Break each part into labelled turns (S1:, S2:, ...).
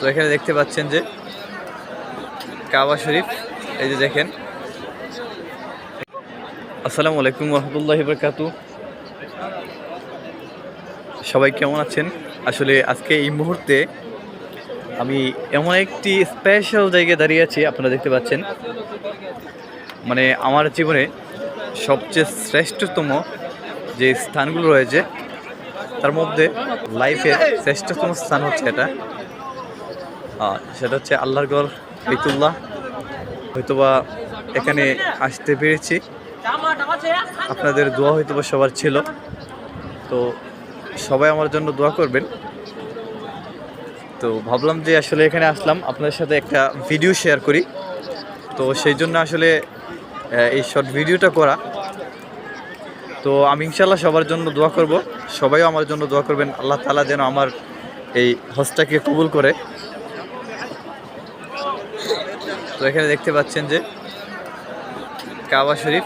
S1: তো এখানে দেখতে পাচ্ছেন যে কাবা শরীফ, এই যে দেখেন। আসসালামু আলাইকুম রহমতুল্লাহি বারাকাতু। সবাই কেমন আছেন? আসলে আজকে এই মুহূর্তে আমি এমন একটি স্পেশাল জায়গায় দাঁড়িয়ে আছি, আপনারা দেখতে পাচ্ছেন। মানে আমার জীবনে সবচেয়ে শ্রেষ্ঠতম যে স্থানগুলো রয়েছে তার মধ্যে লাইফের শ্রেষ্ঠতম স্থান হচ্ছে এটা। সেটা হচ্ছে আল্লাহর ঘর বাইতুল্লাহ। হয়তোবা এখানে আসতে পেরেছি, আপনাদের দোয়া হয়তোবা সবার ছিল। তো সবাই আমার জন্য দোয়া করবেন। তো ভাবলাম যে আসলে এখানে আসলাম, আপনাদের সাথে একটা ভিডিও শেয়ার করি। তো সেই জন্য আসলে এই শর্ট ভিডিওটা করা। তো আমি ইনশাল্লাহ সবার জন্য দোয়া করব, সবাইও আমার জন্য দোয়া করবেন। আল্লাহ তাআলা যেন আমার এই হজটাকে কবুল করে। তো এখানে দেখতে পাচ্ছেন যে কাবা শরীফ,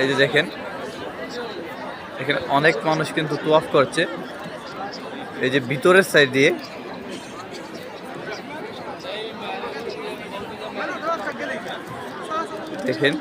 S1: এই যে দেখেন। এখানে অনেক মানুষ কিন্তু তোয়াফ করছে, এই যে ভিতরের সাইড দিয়ে। দেখেন